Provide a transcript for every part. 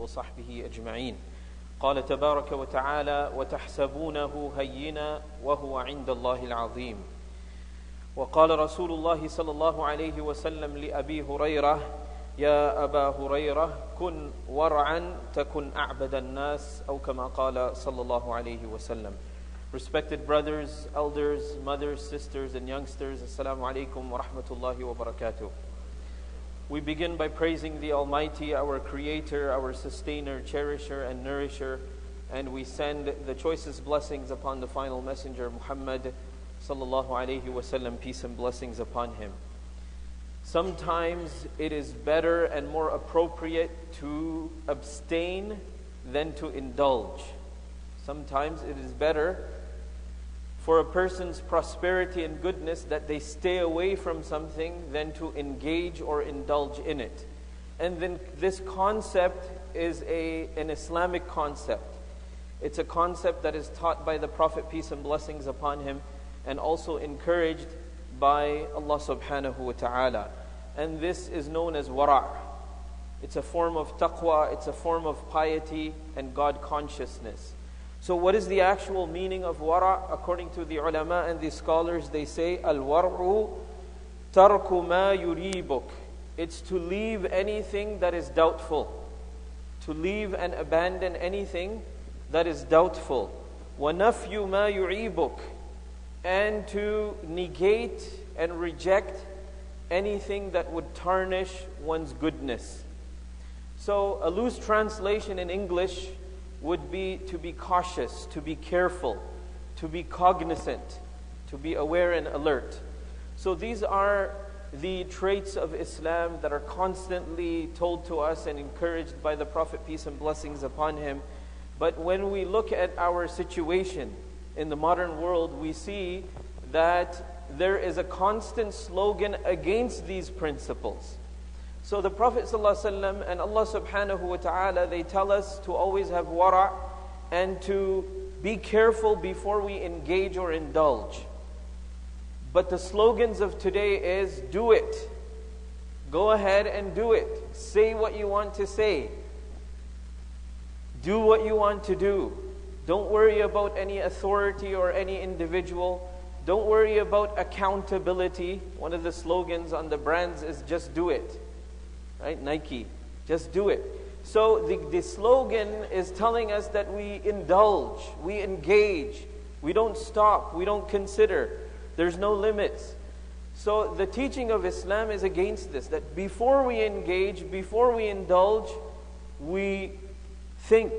وصحبه أجمعين. قال تبارك وتعالى: وتحسبونه هينا وهو عند الله العظيم. وقال رسول الله صلى الله عليه وسلم لأبي هريرة: يا أبا هريرة كن ورعا تكن أعبد الناس، أو كما قال صلى الله عليه وسلم. Respected brothers, elders, mothers, sisters and youngsters, Assalamu alaikum wa rahmatullahi wa barakatuh. We begin by praising the Almighty, our Creator, our Sustainer, Cherisher and Nourisher, and we send the choicest blessings upon the final Messenger Muhammad sallallahu alaihi wasallam, peace and blessings upon him. Sometimes it is better and more appropriate to abstain than to indulge. Sometimes it is better for a person's prosperity and goodness that they stay away from something than to engage or indulge in it. And then this concept is an Islamic concept. It's a concept that is taught by the Prophet, peace and blessings upon him, and also encouraged by Allah subhanahu wa ta'ala. And this is known as wara'. It's a form of taqwa, it's a form of piety and God consciousness. So what is the actual meaning of wara'? According to the ulama and the scholars, they say, al-war'u tarku ma yuribuk. It's to leave anything that is doubtful. To leave and abandon anything that is doubtful. Wa nafyu ma yu'ibuk. And to negate and reject anything that would tarnish one's goodness. So a loose translation in English would be to be cautious, to be careful, to be cognizant, to be aware and alert. So these are the traits of Islam that are constantly told to us and encouraged by the Prophet, peace and blessings upon him. But when we look at our situation in the modern world, we see that there is a constant slogan against these principles. So the Prophet ﷺ and Allah subhanahu wa ta'ala, they tell us to always have wara' and to be careful before we engage or indulge. But the slogans of today is, do it. Go ahead and do it. Say what you want to say. Do what you want to do. Don't worry about any authority or any individual. Don't worry about accountability. One of the slogans on the brands is just do it. Right? Nike, just do it. So the slogan is telling us that we indulge, we engage, we don't stop, we don't consider. There's no limits. So the teaching of Islam is against this, that before we engage, before we indulge, we think,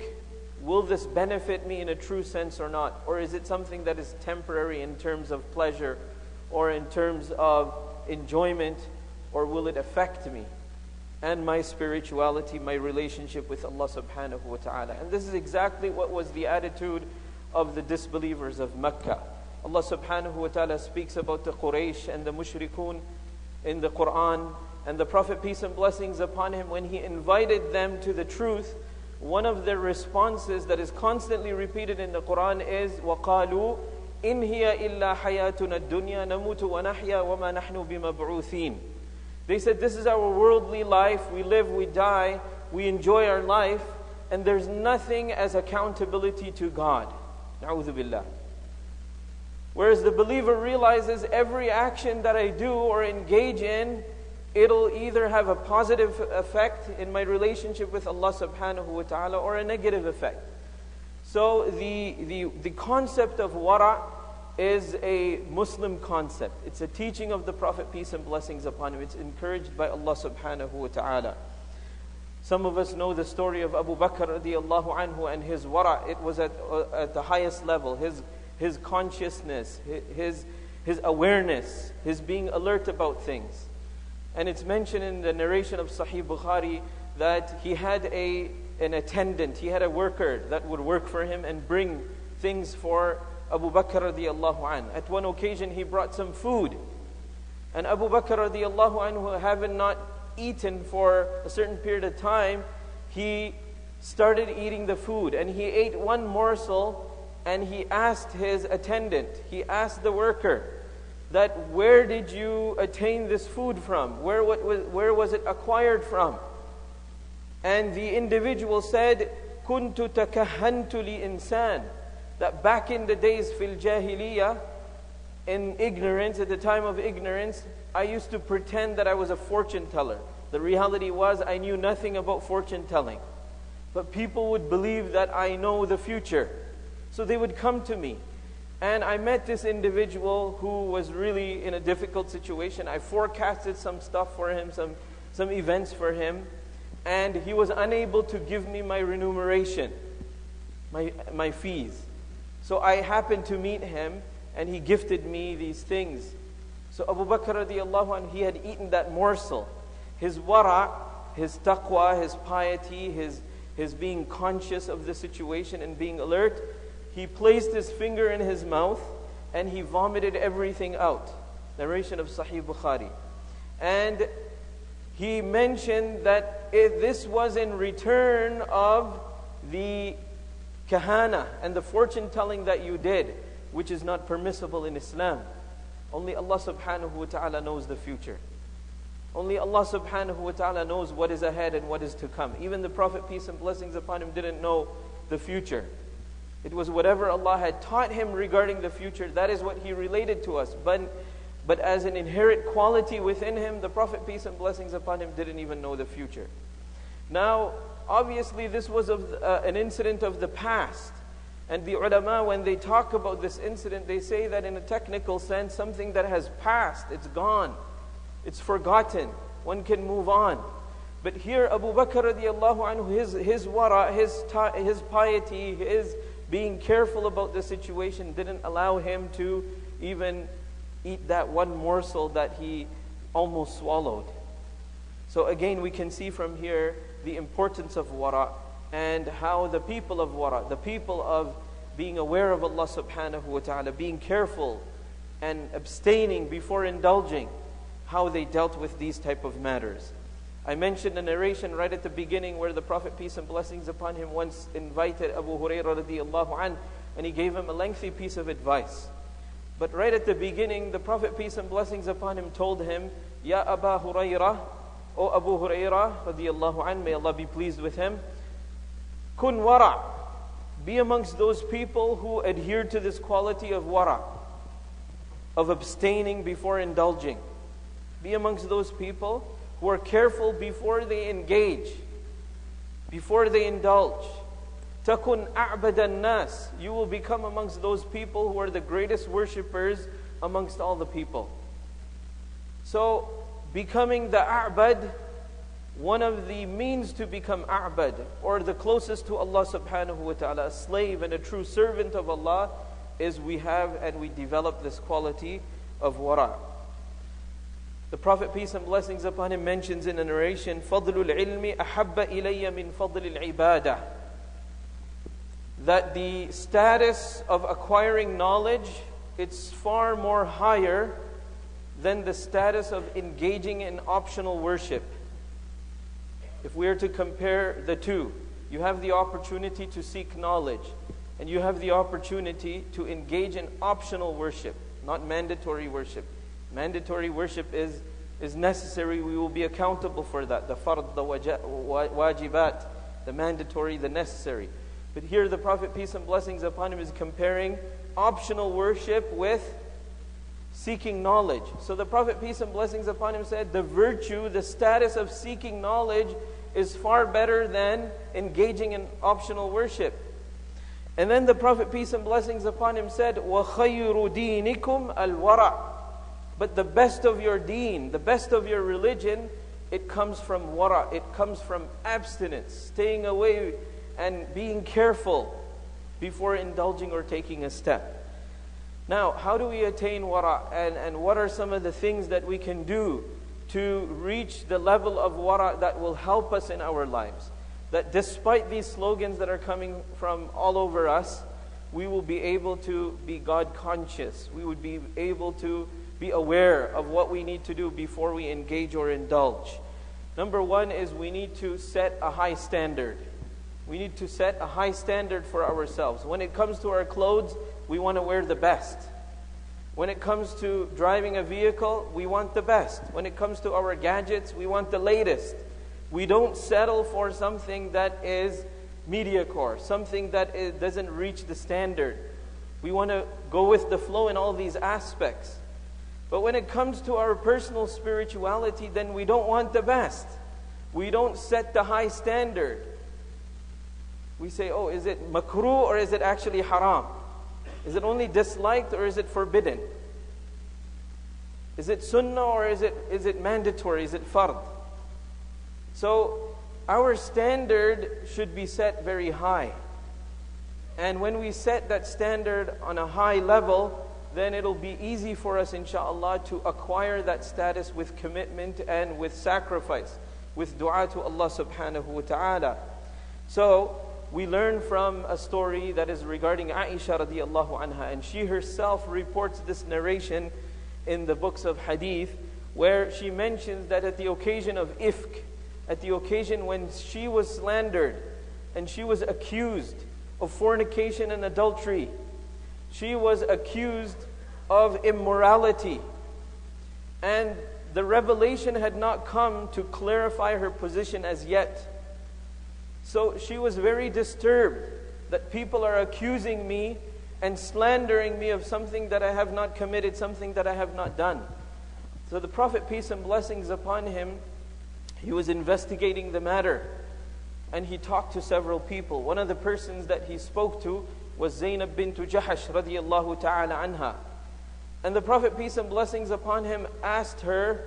will this benefit me in a true sense or not? Or is it something that is temporary in terms of pleasure or in terms of enjoyment, or will it affect me and my spirituality, my relationship with Allah subhanahu wa ta'ala? And this is exactly what was the attitude of the disbelievers of Mecca. Allah subhanahu wa ta'ala speaks about the Quraysh and the mushrikun in the Quran, and the Prophet, peace and blessings upon him, when he invited them to the truth, one of their responses that is constantly repeated in the Quran is وَقَالُوا إِنْ هِيَ إِلَّا حَيَاتُنَا الدُّنْيَا نَمُوتُ وَنَحْيَا وَمَا نَحْنُ بِمَبْعُوثِينَ. They said, this is our worldly life, we live, we die, we enjoy our life, and there's nothing as accountability to God. Na'udhu billah. Whereas the believer realizes every action that I do or engage in, it'll either have a positive effect in my relationship with Allah subhanahu wa ta'ala or a negative effect. So the concept of wara' is a Muslim concept. It's a teaching of the Prophet, peace and blessings upon him. It's encouraged by Allah subhanahu wa ta'ala. Some of us know the story of Abu Bakr radiallahu anhu and his wara'. It was at the highest level. His consciousness, his awareness, his being alert about things. And it's mentioned in the narration of Sahih Bukhari that he had an attendant, he had a worker that would work for him and bring things for Abu Bakr radiallahu anh. At one occasion he brought some food, and Abu Bakr radiallahu anhu, having not eaten for a certain period of time, he started eating the food, and he ate one morsel, and he asked his attendant, he asked the worker, that where did you attain this food from? Where was it acquired from? And the individual said, كُنْتُ تَكَهَّنْتُ لِإِنسان, that back in the days, fil jahiliyyah, in ignorance, at the time of ignorance, I used to pretend that I was a fortune teller. The reality was I knew nothing about fortune telling. But people would believe that I know the future. So they would come to me. And I met this individual who was really in a difficult situation. I forecasted some stuff for him, some events for him. And he was unable to give me my remuneration, my fees. So I happened to meet him, and he gifted me these things. So Abu Bakr radiallahu anhu, he had eaten that morsel. His wara', his taqwa, his piety, his being conscious of the situation and being alert, he placed his finger in his mouth and he vomited everything out. Narration of Sahih Bukhari. And he mentioned that this was in return of the kahana and the fortune telling that you did, which is not permissible in Islam. Only Allah subhanahu wa ta'ala knows the future. Only Allah subhanahu wa ta'ala knows what is ahead and what is to come. Even the Prophet, peace and blessings upon him, didn't know the future. It was whatever Allah had taught him regarding the future, that is what he related to us. But as an inherent quality within him, the Prophet, peace and blessings upon him, didn't even know the future. Now, obviously this was an incident of the past. And the ulama, when they talk about this incident, they say that in a technical sense, something that has passed, it's gone, it's forgotten, one can move on. But here Abu Bakr radiallahu anhu, his wara, his piety, his being careful about the situation didn't allow him to even eat that one morsel that he almost swallowed. So again, we can see from here the importance of wara and how the people of wara, the people of being aware of Allah subhanahu wa ta'ala, being careful and abstaining before indulging, how they dealt with these type of matters. I mentioned a narration right at the beginning where the Prophet, peace and blessings upon him, once invited Abu Hurairah radiallahu anh, and he gave him a lengthy piece of advice. But right at the beginning, the Prophet, peace and blessings upon him, told him, Ya Aba Hurairah, O Abu Hurairah radiallahu anh, may Allah be pleased with him, Kun wara', be amongst those people who adhere to this quality of wara', of abstaining before indulging. Be amongst those people who are careful before they engage, before they indulge. Takun a'badan nas, you will become amongst those people who are the greatest worshippers amongst all the people. So, becoming the a'bad, one of the means to become a'bad, or the closest to Allah subhanahu wa ta'ala, a slave and a true servant of Allah, is we have and we develop this quality of wara'. The Prophet, peace and blessings upon him, mentions in a narration, فَضْلُ الْعِلْمِ أَحَبَّ إِلَيَّ مِنْ فَضْلِ الْعِبَادَةِ, that the status of acquiring knowledge, it's far more higher than the status of engaging in optional worship. If we are to compare the two, you have the opportunity to seek knowledge, and you have the opportunity to engage in optional worship, not mandatory worship. Mandatory worship is necessary. We will be accountable for that. The fard, the wajibat, the mandatory, the necessary. But here the Prophet, peace and blessings upon him, is comparing optional worship with seeking knowledge. So the Prophet, peace and blessings upon him, said the virtue, the status of seeking knowledge is far better than engaging in optional worship. And then the Prophet, peace and blessings upon him, said, وَخَيْرُ دِينِكُمْ الْوَرَعُ, but the best of your deen, the best of your religion, it comes from wara', it comes from abstinence, staying away and being careful before indulging or taking a step. Now, how do we attain wara', and what are some of the things that we can do to reach the level of wara' that will help us in our lives? That despite these slogans that are coming from all over us, we will be able to be God conscious. We would be able to be aware of what we need to do before we engage or indulge. Number one is we need to set a high standard. We need to set a high standard for ourselves. When it comes to our clothes, we want to wear the best. When it comes to driving a vehicle, we want the best. When it comes to our gadgets, we want the latest. We don't settle for something that is mediocre, something that doesn't reach the standard. We want to go with the flow in all these aspects. But when it comes to our personal spirituality, then we don't want the best. We don't set the high standard. We say, oh, is it makruh or is it actually haram? Is it only disliked or is it forbidden? Is it sunnah or is it mandatory? Is it fard? So our standard should be set very high. And when we set that standard on a high level, then it'll be easy for us, inshaAllah, to acquire that status with commitment and with sacrifice, with dua to Allah subhanahu wa ta'ala. So we learn from a story that is regarding Aisha radiallahu anha, and she herself reports this narration in the books of hadith, where she mentions that at the occasion of ifk, at the occasion when she was slandered and she was accused of fornication and adultery, she was accused of immorality, and the revelation had not come to clarify her position as yet. So she was very disturbed that people are accusing me and slandering me of something that I have not committed, something that I have not done. So the Prophet, peace and blessings upon him, he was investigating the matter, and he talked to several people. One of the persons that he spoke to was Zainab bint Jahash radiallahu ta'ala anha. And the Prophet, peace and blessings upon him, asked her,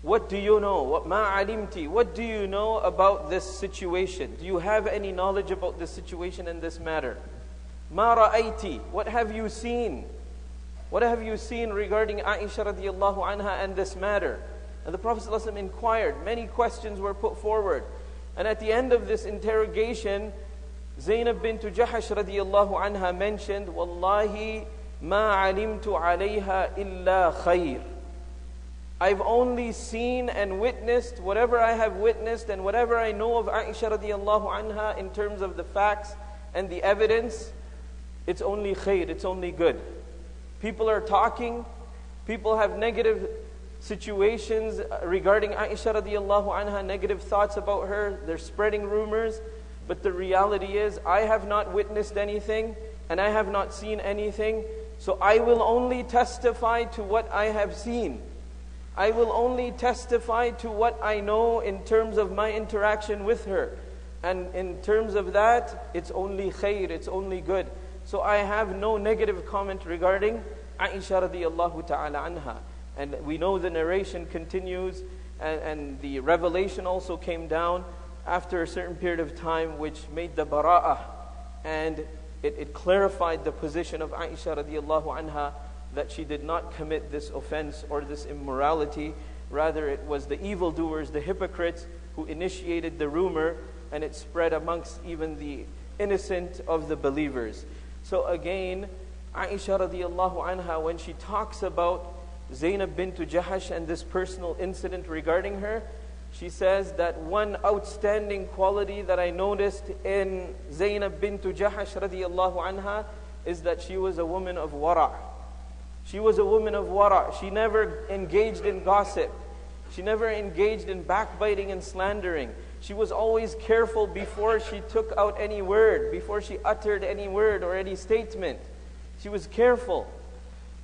what do you know? What do you know about this situation? Do you have any knowledge about this situation and this matter? Ma ra'ayti, what have you seen? What have you seen regarding Aisha radiallahu anha and this matter? And the Prophet ﷺ inquired. Many questions were put forward. And at the end of this interrogation, Zainab bint Jahash radiallahu anha mentioned, Wallahi ma alimtu alayha illa khair. I've only seen and witnessed whatever I have witnessed and whatever I know of Aisha radiallahu anha in terms of the facts and the evidence. It's only khair, it's only good. People are talking, people have negative situations regarding Aisha radiallahu anha, negative thoughts about her, they're spreading rumors. But the reality is, I have not witnessed anything and I have not seen anything. So I will only testify to what I have seen. I will only testify to what I know in terms of my interaction with her. And in terms of that, it's only khair, it's only good. So I have no negative comment regarding Aisha radiallahu ta'ala anha. And we know the narration continues, and the revelation also came down after a certain period of time, which made the bara'ah, and it clarified the position of Aisha radiallahu anha, that she did not commit this offense or this immorality. Rather, it was the evildoers, the hypocrites, who initiated the rumor, and it spread amongst even the innocent of the believers. So again, Aisha radiallahu anha, when she talks about Zainab bint Jahash and this personal incident regarding her, she says that one outstanding quality that I noticed in Zainab bint Jahash radiallahu anha is that she was a woman of wara'. She was a woman of wara'. She never engaged in gossip. She never engaged in backbiting and slandering. She was always careful before she took out any word, before she uttered any word or any statement. She was careful.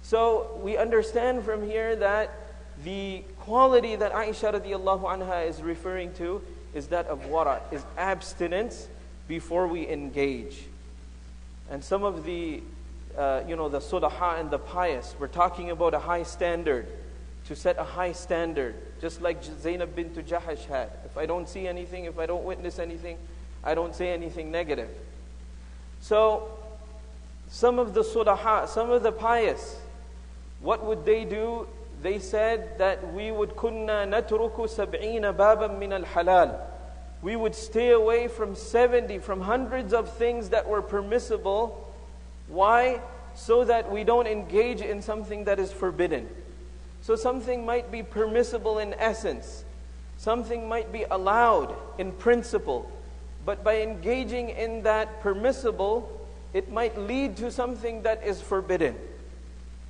So we understand from here that the quality that Aisha radiallahu anha is referring to is that of wara', is abstinence before we engage. And some of the the sudaha and the pious, we're talking about a high standard, to set a high standard, just like Zainab bint Jahash had. If I don't see anything, if I don't witness anything, I don't say anything negative. So some of the sudaha, some of the pious, what would they do? They said that we would kunna natruku 70 baban min al-halal. We would stay away from 70, from hundreds of things that were permissible. Why? So that we don't engage in something that is forbidden. So something might be permissible in essence. Something might be allowed in principle. But by engaging in that permissible, it might lead to something that is forbidden.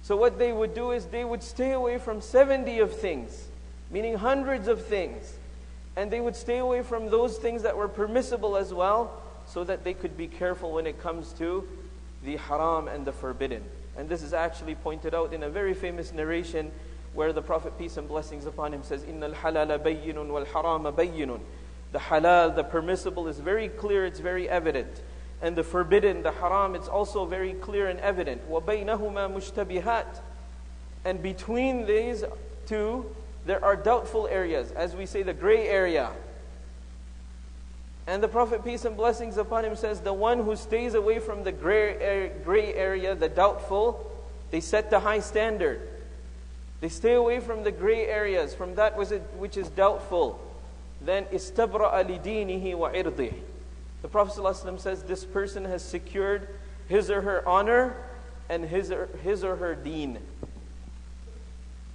So what they would do is they would stay away from 70 of things, meaning hundreds of things. And they would stay away from those things that were permissible as well, so that they could be careful when it comes to the haram and the forbidden. And this is actually pointed out in a very famous narration where the Prophet, peace and blessings upon him, says, إِنَّ الْحَلَالَ بَيِّنٌ وَالْحَرَامَ بَيِّنٌ. The halal, the permissible, is very clear, it's very evident. And the forbidden, the haram, it's also very clear and evident. وَبَيْنَهُمَا مُشْتَبِهَاتٌ. And between these two, there are doubtful areas, as we say, the gray area. And the Prophet, peace and blessings upon him, says, the one who stays away from the gray area, the doubtful, they set the high standard. They stay away from the gray areas, from that which is doubtful. Then istabra'a lidinihi wa irdih. The Prophet ﷺ says this person has secured his or her honor and his or her deen.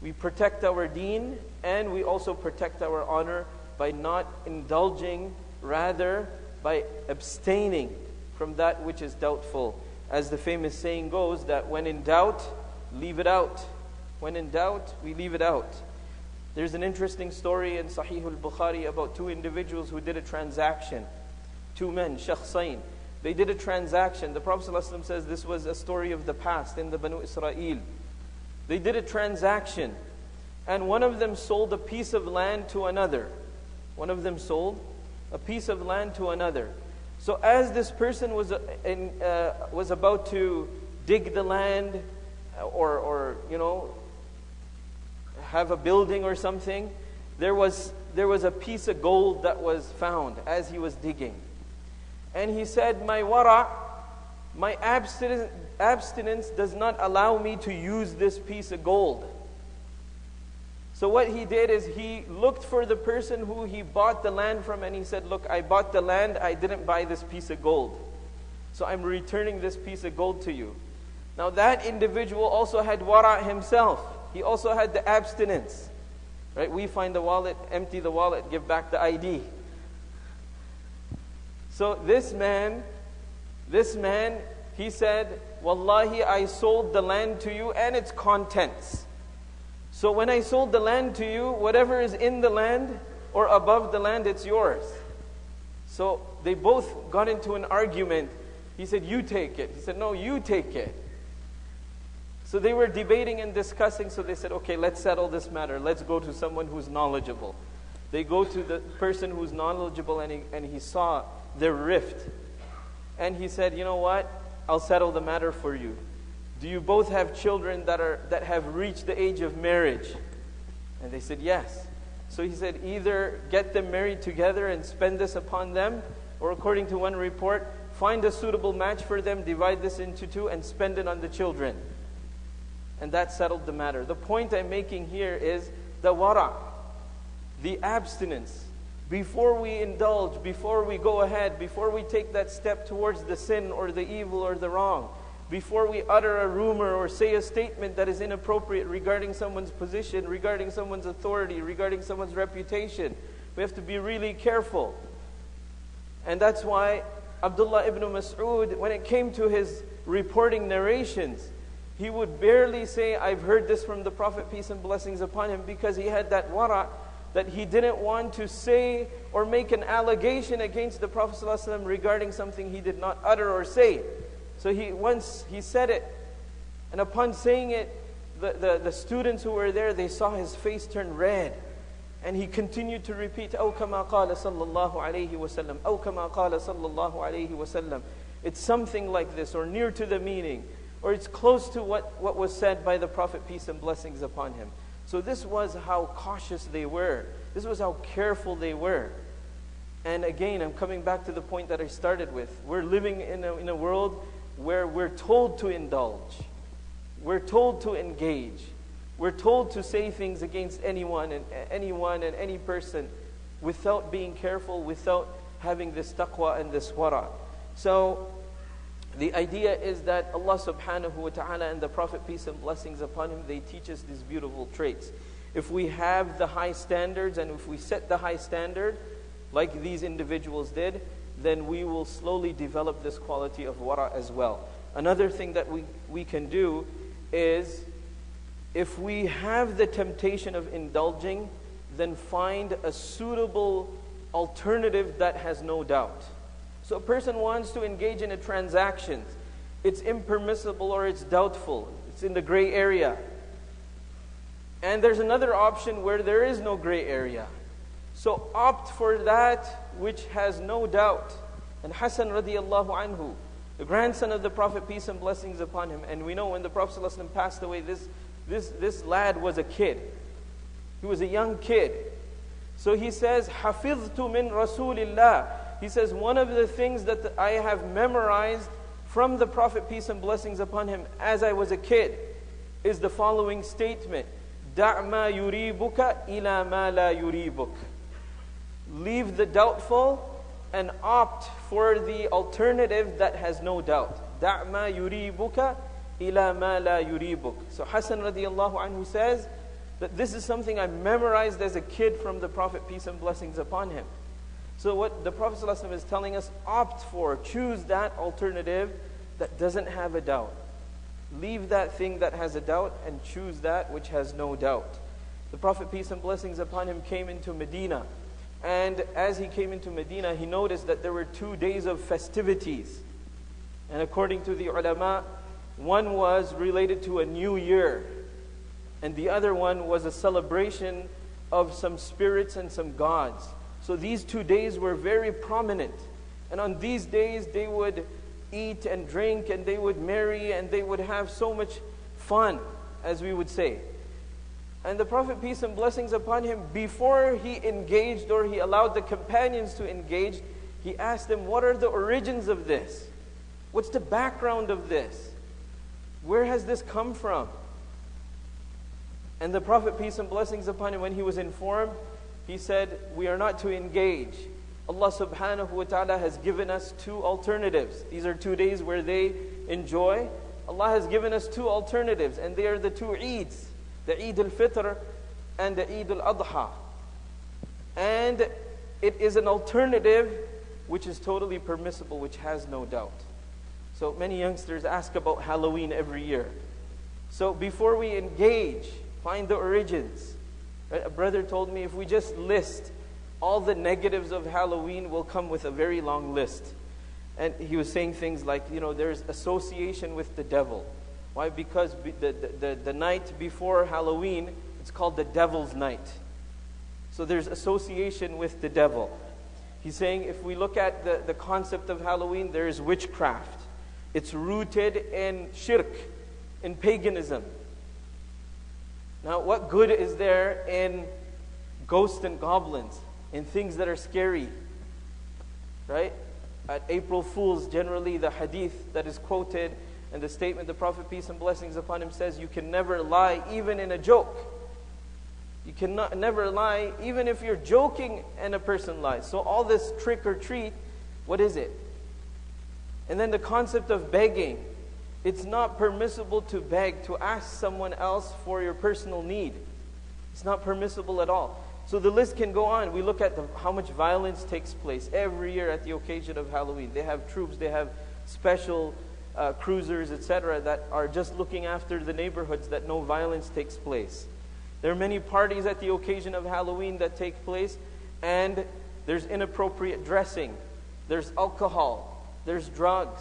We protect our deen and we also protect our honor by not indulging, rather by abstaining from that which is doubtful. As the famous saying goes, that when in doubt, leave it out. When in doubt, we leave it out. There's an interesting story in Sahih al-Bukhari about two individuals who did a transaction. Two men, shakhsain. They did a transaction. The Prophet ﷺ says this was a story of the past in the Banu Israel. They did a transaction. And one of them sold a piece of land to another. One of them sold a piece of land to another. So as this person was about to dig the land or have a building or something, there was a piece of gold that was found as he was digging. And he said, my wara', my abstinence does not allow me to use this piece of gold. So what he did is he looked for the person who he bought the land from, and he said, look, I bought the land, I didn't buy this piece of gold. So I'm returning this piece of gold to you. Now that individual also had wara' himself. He also had the abstinence. Right? We find the wallet, empty the wallet, give back the ID. So this man, he said, Wallahi, I sold the land to you and its contents. So when I sold the land to you, whatever is in the land or above the land, it's yours. So they both got into an argument. He said, you take it. He said, no, you take it. So they were debating and discussing, so they said, okay, let's settle this matter. Let's go to someone who's knowledgeable. They go to the person who's knowledgeable, and he saw their rift. And he said, you know what? I'll settle the matter for you. Do you both have children that have reached the age of marriage? And they said, yes. So he said, either get them married together and spend this upon them, or according to one report, find a suitable match for them, divide this into two, and spend it on the children. And that settled the matter. The point I'm making here is the wara', the abstinence. Before we indulge, before we go ahead, before we take that step towards the sin or the evil or the wrong, before we utter a rumor or say a statement that is inappropriate regarding someone's position, regarding someone's authority, regarding someone's reputation, we have to be really careful. And that's why Abdullah ibn Mas'ud, when it came to his reporting narrations, he would barely say, I've heard this from the Prophet, peace and blessings upon him, because he had that wara', that he didn't want to say or make an allegation against the Prophet ﷺ regarding something he did not utter or say. So once he said it, and upon saying it, the students who were there, they saw his face turn red. And he continued to repeat, أَوْ كَمَا قَالَ صَلَّى اللَّهُ عَلَيْهِ وَسَلَّمَ أَوْ كَمَا قَالَ صَلَّى اللَّهُ عَلَيْهِ وَسَلَّمَ. It's something like this, or near to the meaning, or it's close to what was said by the Prophet, peace and blessings upon him. So this was how cautious they were. This was how careful they were. And again, I'm coming back to the point that I started with. We're living in a world where we're told to indulge. We're told to engage. We're told to say things against anyone and any person without being careful, without having this taqwa and this wara'. So the idea is that Allah subhanahu wa ta'ala and the Prophet, peace and blessings upon him, they teach us these beautiful traits. If we have the high standards and if we set the high standard, like these individuals did, then we will slowly develop this quality of wara' as well. Another thing that we can do is, if we have the temptation of indulging, then find a suitable alternative that has no doubt. So a person wants to engage in a transaction. It's impermissible or it's doubtful. It's in the gray area. And there's another option where there is no gray area. So opt for that which has no doubt. And Hassan radiallahu anhu, the grandson of the Prophet, peace and blessings upon him. And we know when the Prophet ﷺ passed away, this lad was a kid. He was a young kid. So he says, حَفِظْتُ مِنْ رَسُولِ اللَّهِ. He says, one of the things that I have memorized from the Prophet, peace and blessings upon him, as I was a kid, is the following statement. دَعْ مَا يُرِيبُكَ إِلَى مَا لَا يُرِيبُكَ. Leave the doubtful and opt for the alternative that has no doubt. دَعْ مَا يُرِيبُكَ إِلَى مَا لَا يُرِيبُكَ. So Hassan radiallahu anhu says that this is something I memorized as a kid from the Prophet, peace and blessings upon him. So what the Prophet ﷺ is telling us, opt for, choose that alternative that doesn't have a doubt. Leave that thing that has a doubt and choose that which has no doubt. The Prophet, peace and blessings upon him, came into Medina. And as he came into Medina, he noticed that there were 2 days of festivities. And according to the ulama, one was related to a new year. And the other one was a celebration of some spirits and some gods. So these 2 days were very prominent. And on these days, they would eat and drink and they would marry and they would have so much fun, as we would say. And the Prophet, peace and blessings upon him, before he engaged or he allowed the companions to engage, he asked them, what are the origins of this? What's the background of this? Where has this come from? And the Prophet, peace and blessings upon him, when he was informed, he said, we are not to engage. Allah subhanahu wa ta'ala has given us 2 alternatives. These are 2 days where they enjoy. Allah has given us 2 alternatives, and they are the 2 Eids, the Eid al-Fitr and the Eid al-Adha. And it is an alternative which is totally permissible, which has no doubt. So many youngsters ask about Halloween every year. So before we engage, find the origins. Right? A brother told me if we just list all the negatives of Halloween, we'll come with a very long list. And he was saying things like, there's association with the devil. Why? Because the night before Halloween, it's called the devil's night. So there's association with the devil. He's saying if we look at the concept of Halloween, there is witchcraft. It's rooted in shirk, in paganism. Now, what good is there in ghosts and goblins, in things that are scary? Right? At April Fools, generally the hadith that is quoted and the statement the Prophet, peace and blessings upon him, says, you can never lie even in a joke. You cannot never lie even if you're joking and a person lies. So all this trick or treat, what is it? And then the concept of begging. It's not permissible to beg, to ask someone else for your personal need. It's not permissible at all. So the list can go on. We look at how much violence takes place every year at the occasion of Halloween. They have troops, they have special cruisers, etc., that are just looking after the neighborhoods that no violence takes place. There are many parties at the occasion of Halloween that take place, and there's inappropriate dressing, there's alcohol, there's drugs.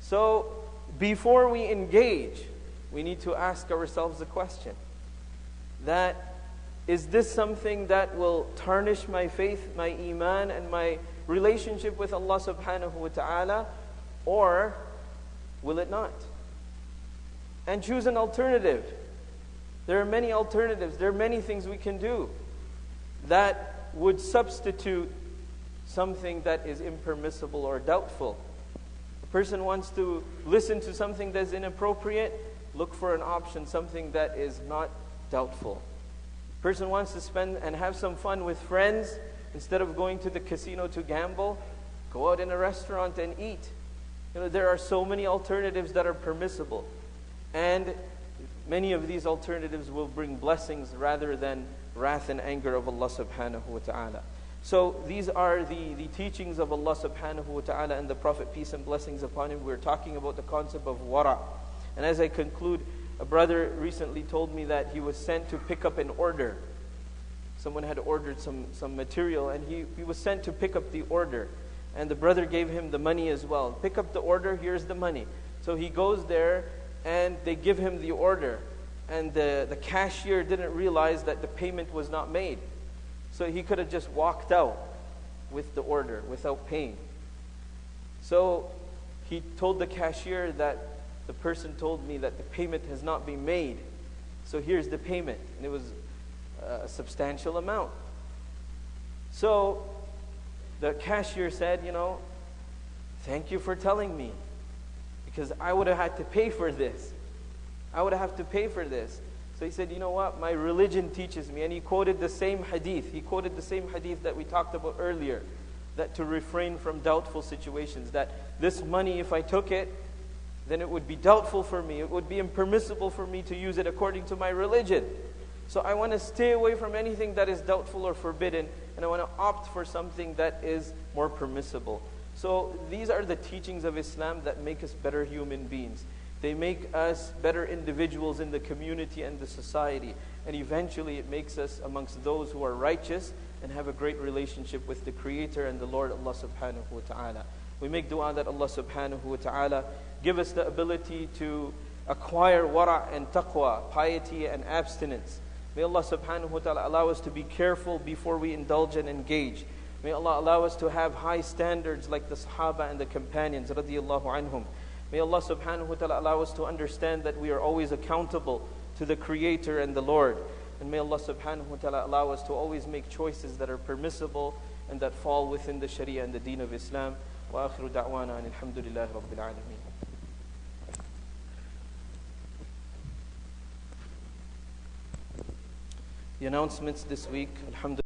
So before we engage, we need to ask ourselves the question that, is this something that will tarnish my faith, my iman, and my relationship with Allah subhanahu wa ta'ala, or will it not? And choose an alternative. There are many alternatives. There are many things we can do that would substitute something that is impermissible or doubtful. A person wants to listen to something that's inappropriate, look for an option, something that is not doubtful. A person wants to spend and have some fun with friends, instead of going to the casino to gamble, go out in a restaurant and eat. There are so many alternatives that are permissible. And many of these alternatives will bring blessings rather than wrath and anger of Allah subhanahu wa ta'ala. So these are the teachings of Allah subhanahu wa ta'ala and the Prophet, peace and blessings upon him. We're talking about the concept of wara. And as I conclude, a brother recently told me that he was sent to pick up an order Someone had ordered some material, and he was sent to pick up the order. And the brother gave him the money as well. Pick up the order, here's the money. So he goes there, and they give him the order. And the cashier didn't realize that the payment was not made. So he could have just walked out with the order without paying. So he told the cashier that the person told me that the payment has not been made. So here's the payment. And it was a substantial amount. So the cashier said, thank you for telling me, because I would have had to pay for this. I would have to pay for this. So he said, you know what, my religion teaches me. And he quoted the same hadith. He quoted the same hadith that we talked about earlier, that to refrain from doubtful situations, that this money, if I took it, then it would be doubtful for me. It would be impermissible for me to use it according to my religion. So I want to stay away from anything that is doubtful or forbidden, and I want to opt for something that is more permissible. So these are the teachings of Islam that make us better human beings. They make us better individuals in the community and the society. And eventually it makes us amongst those who are righteous and have a great relationship with the Creator and the Lord Allah subhanahu wa ta'ala. We make dua that Allah subhanahu wa ta'ala give us the ability to acquire wara' and taqwa, piety and abstinence. May Allah subhanahu wa ta'ala allow us to be careful before we indulge and engage. May Allah allow us to have high standards like the Sahaba and the companions radiyallahu anhum. May Allah subhanahu wa ta'ala allow us to understand that we are always accountable to the Creator and the Lord. And may Allah subhanahu wa ta'ala allow us to always make choices that are permissible and that fall within the Sharia and the Deen of Islam. Wa akhiru da'wana and alhamdulillahi rabbil alameen. The announcements this week, alhamdulillah.